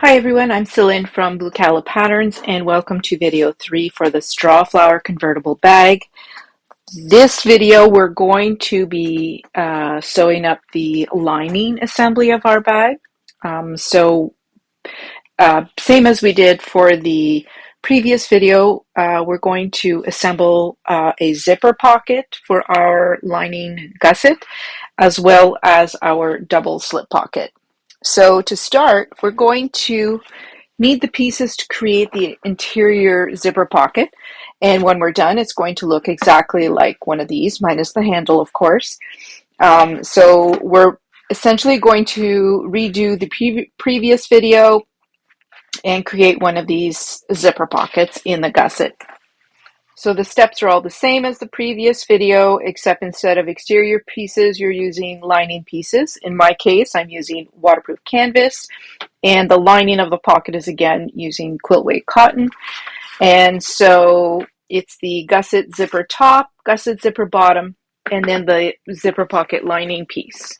Hi everyone, I'm Celine from Blue Calla Patterns and welcome to video 3 for the Strawflower Convertible bag. This video we're going to be sewing up the lining assembly of our bag. Same as we did for the previous video, we're going to assemble a zipper pocket for our lining gusset as well as our double slip pocket. So to start, we're going to need the pieces to create the interior zipper pocket. And when we're done, it's going to look exactly like one of these, minus the handle, of course. So we're essentially going to redo the previous video and create one of these zipper pockets in the gusset. So the steps are all the same as the previous video, except instead of exterior pieces, you're using lining pieces. In my case, I'm using waterproof canvas, and the lining of the pocket is again using quilt weight cotton. And so it's the gusset zipper top, gusset zipper bottom, and then the zipper pocket lining piece.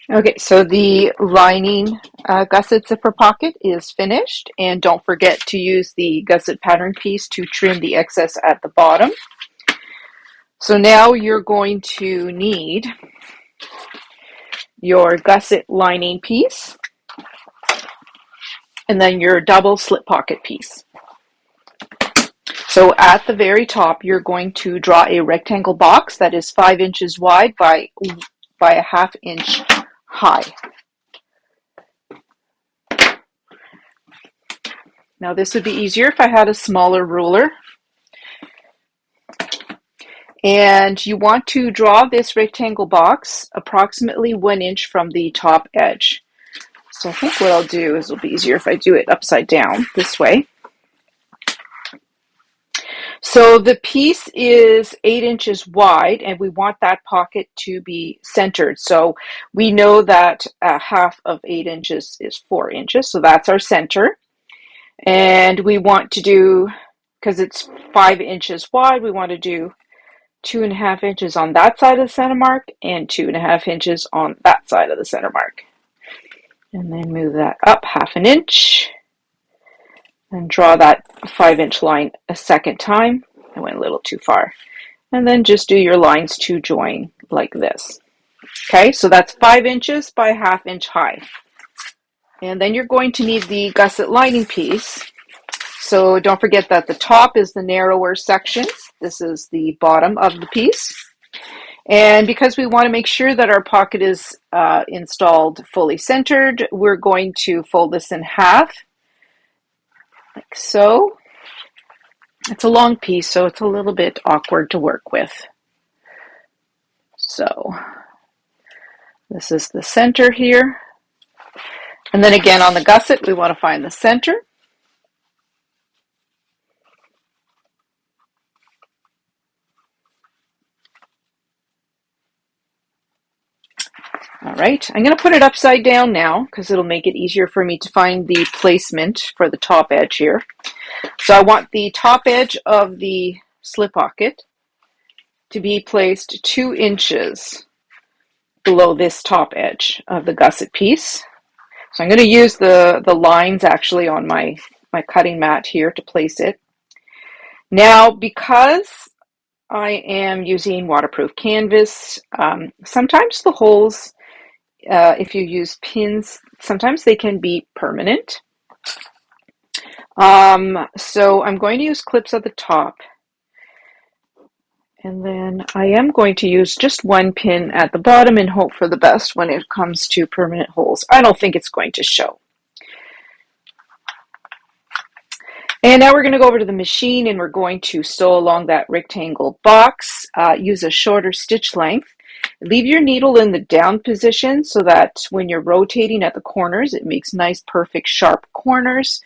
Okay, so the lining gusset zipper pocket is finished, and don't forget to use the gusset pattern piece to trim the excess at the bottom. So now you're going to need your gusset lining piece and then your double slip pocket piece. So at the very top, you're going to draw a rectangle box that is 5 inches wide by a ½ inch high. Now this would be easier if I had a smaller ruler. And you want to draw this rectangle box approximately 1 inch from the top edge. So I think what I'll do is it'll be easier if I do it upside down this way. So the piece is 8 inches wide, and we want that pocket to be centered. So we know that half of 8 inches is 4 inches, so that's our center. And we want to do, because it's 5 inches wide, we want to do 2½ inches on that side of the center mark and 2½ inches on that side of the center mark. And then move that up ½ inch and draw that 5 inch line a second time. I went a little too far. And then just do your lines to join like this. Okay, so that's 5 inches by ½ inch high. And then you're going to need the gusset lining piece. So don't forget that the top is the narrower section. This is the bottom of the piece. And because we want to make sure that our pocket is installed fully centered, we're going to fold this in half, like so. It's a long piece, so it's a little bit awkward to work with. So This is the center here. And then again on the gusset, we want to find the center. All right, I'm going to put it upside down now because it'll make it easier for me to find the placement for the top edge here. So I want the top edge of the slip pocket to be placed 2 inches below this top edge of the gusset piece. So I'm going to use the lines actually on my cutting mat here to place it. Now, because I am using waterproof canvas, sometimes the holes, if you use pins, sometimes they can be permanent. So I'm going to use clips at the top. And then I am going to use just 1 pin at the bottom and hope for the best when it comes to permanent holes. I don't think it's going to show. And now we're going to go over to the machine and we're going to sew along that rectangle box. Use a shorter stitch length. Leave your needle in the down position so that when you're rotating at the corners, it makes nice, perfect, sharp corners.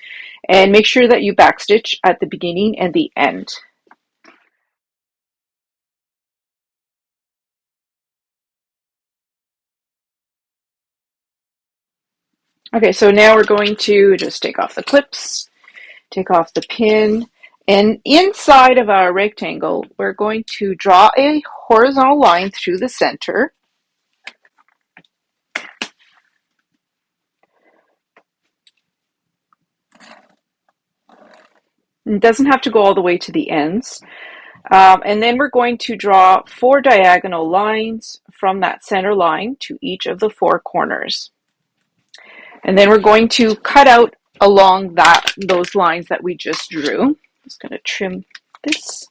And make sure that you backstitch at the beginning and the end. Okay, so now we're going to just take off the clips, take off the pin, and inside of our rectangle, we're going to draw a horizontal line through the center. It doesn't have to go all the way to the ends. And then we're going to draw 4 diagonal lines from that center line to each of the 4 corners. And then we're going to cut out along those lines that we just drew. Just going to trim this.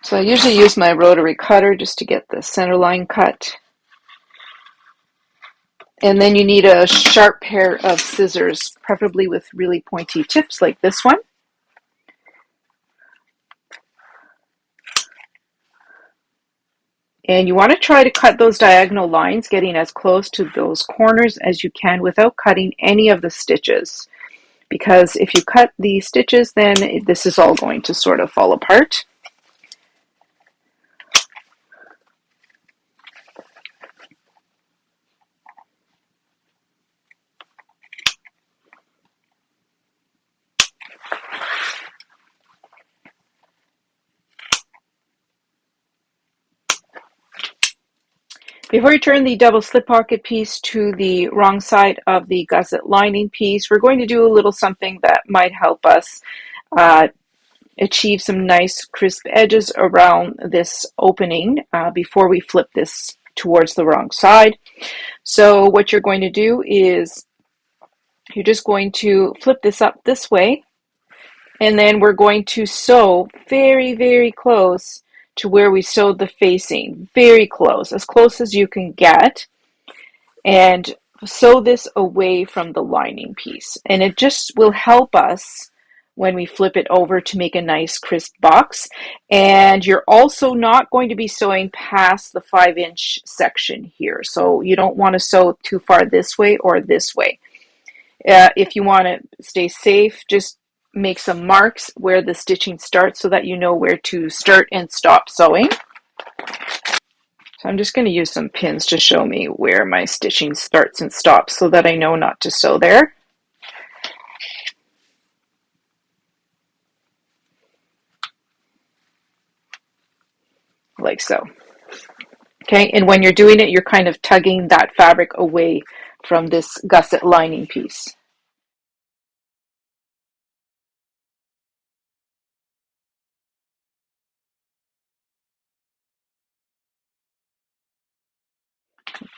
So I usually use my rotary cutter just to get the center line cut. And then you need a sharp pair of scissors, preferably with really pointy tips like this one. And you want to try to cut those diagonal lines, getting as close to those corners as you can without cutting any of the stitches. Because if you cut the stitches, then this is all going to sort of fall apart. Before you turn the double slip pocket piece to the wrong side of the gusset lining piece, we're going to do a little something that might help us achieve some nice crisp edges around this opening before we flip this towards the wrong side. So what you're going to do is you're just going to flip this up this way, and then we're going to sew very, very close to where we sewed the facing. Very close, as close as you can get. And sew this away from the lining piece. And it just will help us when we flip it over to make a nice crisp box. And you're also not going to be sewing past the 5-inch section here. So you don't want to sew too far this way or this way. If you want to stay safe, just make some marks where the stitching starts so that you know where to start and stop sewing. So I'm just going to use some pins to show me where my stitching starts and stops so that I know not to sew there. Like so. Okay, and when you're doing it, you're kind of tugging that fabric away from this gusset lining piece.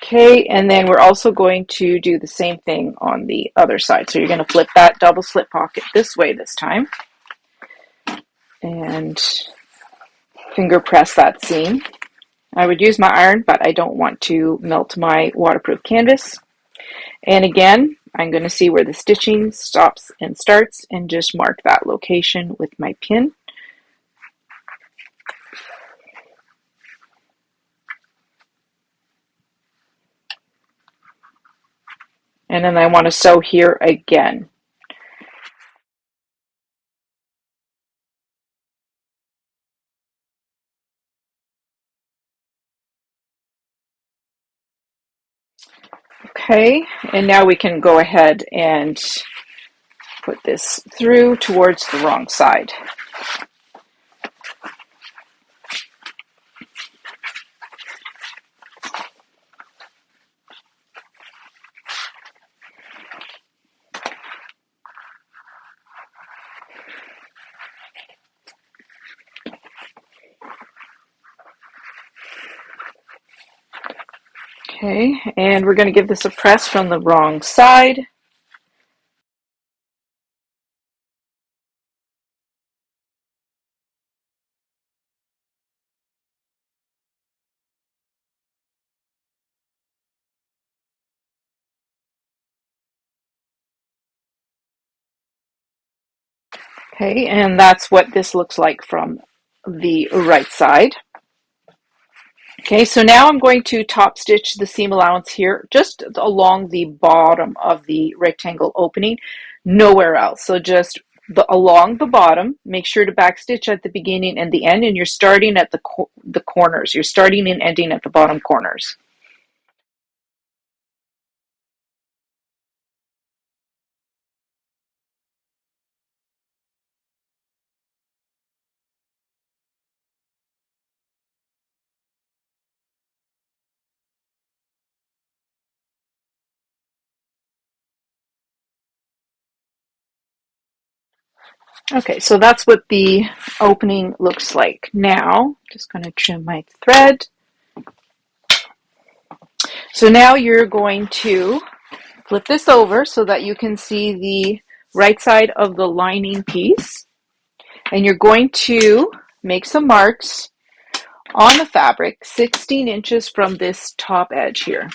Okay, and then we're also going to do the same thing on the other side. So you're going to flip that double slip pocket this way this time. And finger press that seam. I would use my iron, but I don't want to melt my waterproof canvas. And again, I'm going to see where the stitching stops and starts and just mark that location with my pin. And then I want to sew here again. Okay, and now we can go ahead and put this through towards the wrong side. Okay, and we're going to give this a press from the wrong side. Okay, and that's what this looks like from the right side. Okay, so now I'm going to top stitch the seam allowance here, just along the bottom of the rectangle opening, nowhere else. So just along the bottom, make sure to back stitch at the beginning and the end, and you're starting at the corners. You're starting and ending at the bottom corners. Okay, so that's what the opening looks like now. Just going to trim my thread. So now you're going to flip this over so that you can see the right side of the lining piece. And you're going to make some marks on the fabric 16 inches from this top edge here.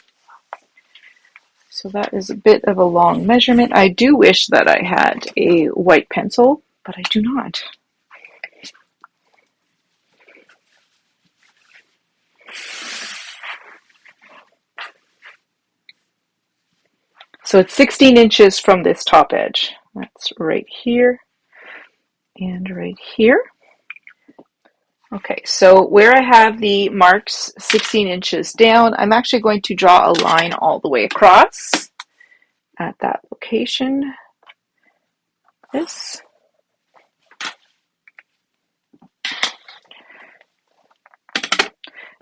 So that is a bit of a long measurement. I do wish that I had a white pencil, but I do not. So it's 16 inches from this top edge. That's right here and right here. Okay, so where I have the marks 16 inches down, I'm actually going to draw a line all the way across at that location. This.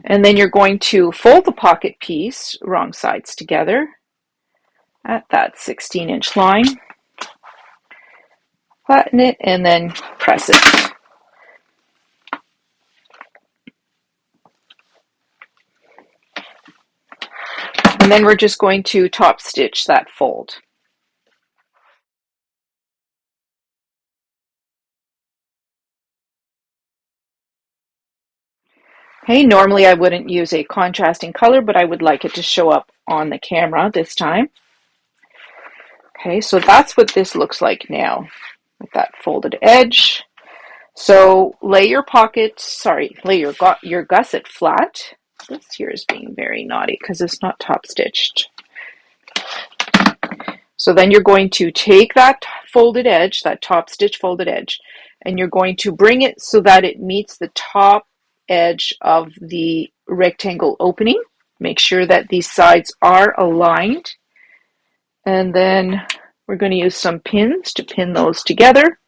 And then you're going to fold the pocket piece, wrong sides together, at that 16-inch line. Flatten it and then press it. And then we're just going to top stitch that fold. Okay, normally I wouldn't use a contrasting color, but I would like it to show up on the camera this time. Okay, so that's what this looks like now with that folded edge. So lay your gusset flat. This here is being very naughty because it's not top stitched. So then you're going to take that folded edge, that top stitch folded edge, and you're going to bring it so that it meets the top edge of the rectangle opening. Make sure that these sides are aligned. And then we're going to use some pins to pin those together.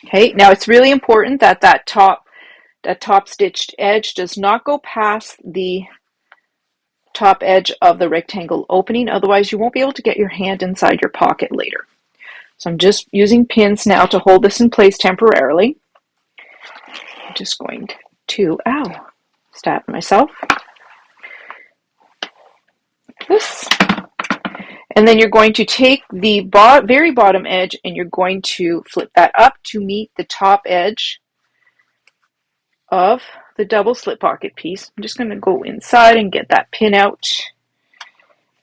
Okay, now it's really important that that top stitched edge does not go past the top edge of the rectangle opening, otherwise you won't be able to get your hand inside your pocket later. So I'm just using pins now to hold this in place temporarily. I'm just going to, stab myself. Like this. And then you're going to take the very bottom edge and you're going to flip that up to meet the top edge of the double slip pocket piece. I'm just going to go inside and get that pin out.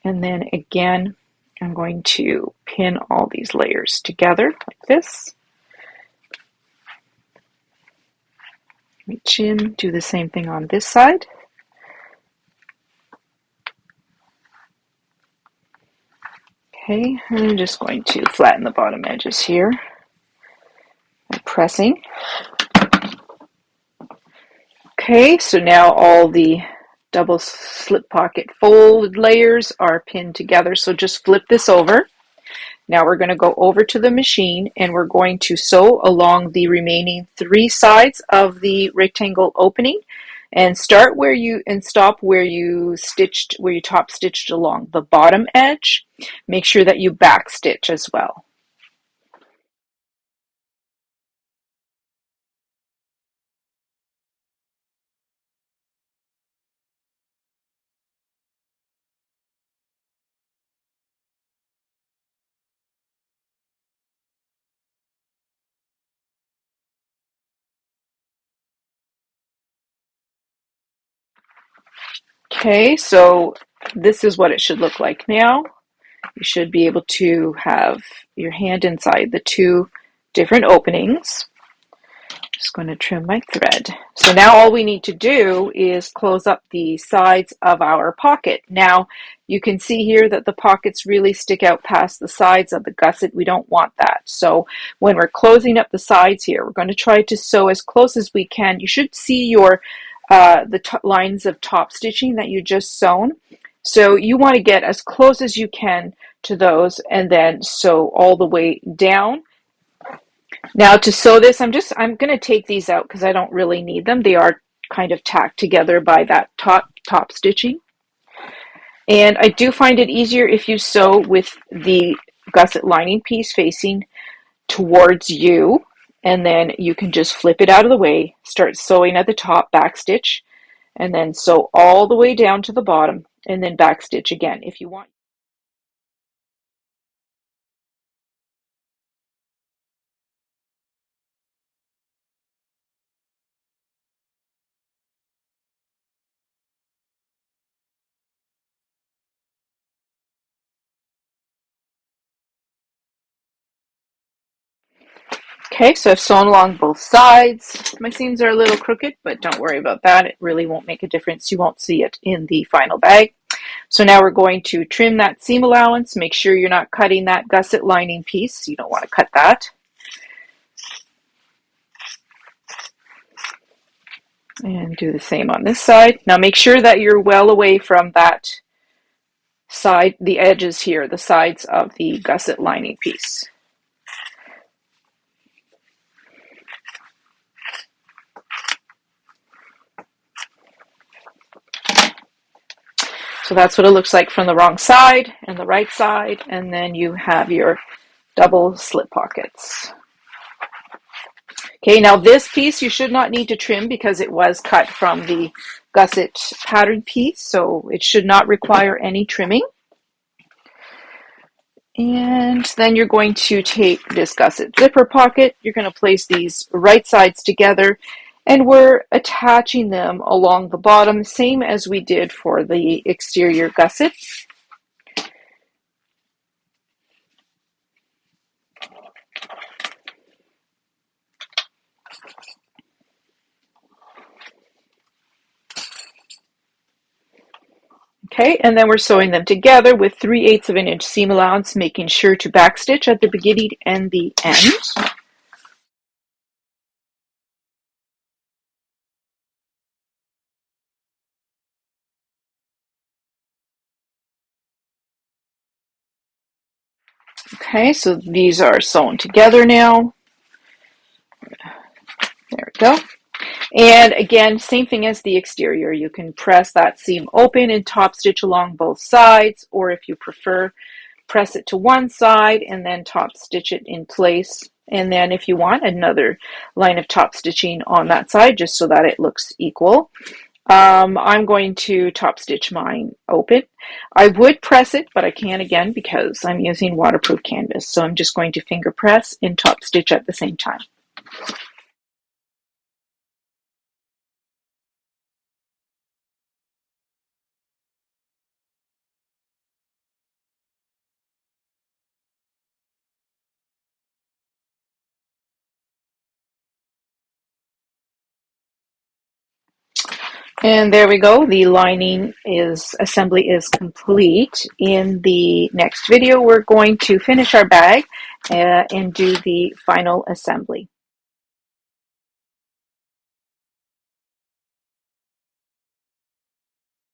And then again, I'm going to pin all these layers together like this. Reach in, do the same thing on this side. Okay, I'm just going to flatten the bottom edges here by pressing. Okay, so now all the double slip pocket folded layers are pinned together. So just flip this over. Now we're going to go over to the machine and we're going to sew along the remaining 3 sides of the rectangle opening and start where you and stop where you top stitched along the bottom edge. Make sure that you back stitch as well. Okay, so this is what it should look like now. You should be able to have your hand inside the 2 different openings. Just going to trim my thread. So now all we need to do is close up the sides of our pocket. Now you can see here that the pockets really stick out past the sides of the gusset. We don't want that. So when we're closing up the sides here, we're going to try to sew as close as we can. You should see your lines of top stitching that you just sewn. So you want to get as close as you can to those and then sew all the way down. Now to sew this, I'm going to take these out because I don't really need them. They are kind of tacked together by that top stitching. And I do find it easier if you sew with the gusset lining piece facing towards you, and then you can just flip it out of the way, start sewing at the top, back stitch, and then sew all the way down to the bottom, and then back stitch again if you want. Okay, so I've sewn along both sides. My seams are a little crooked, but don't worry about that. It really won't make a difference. You won't see it in the final bag. So now we're going to trim that seam allowance. Make sure you're not cutting that gusset lining piece. You don't want to cut that. And do the same on this side. Now make sure that you're well away from that side, the edges here, the sides of the gusset lining piece. So that's what it looks like from the wrong side and the right side, and then you have your double slip pockets. Okay, now this piece you should not need to trim because it was cut from the gusset pattern piece, so it should not require any trimming. And then you're going to take this gusset zipper pocket, you're going to place these right sides together, and we're attaching them along the bottom, same as we did for the exterior gusset. Okay, and then we're sewing them together with 3/8 of an inch seam allowance, making sure to backstitch at the beginning and the end. Okay, so these are sewn together now. There we go. And again, same thing as the exterior. You can press that seam open and top stitch along both sides, or if you prefer, press it to one side and then top stitch it in place. And then if you want, another line of top stitching on that side just so that it looks equal. I'm going to top stitch mine open. I would press it, but I can't again because I'm using waterproof canvas. So I'm just going to finger press and top stitch at the same time. And there we go. The lining assembly is complete. In the next video, we're going to finish our bag and do the final assembly.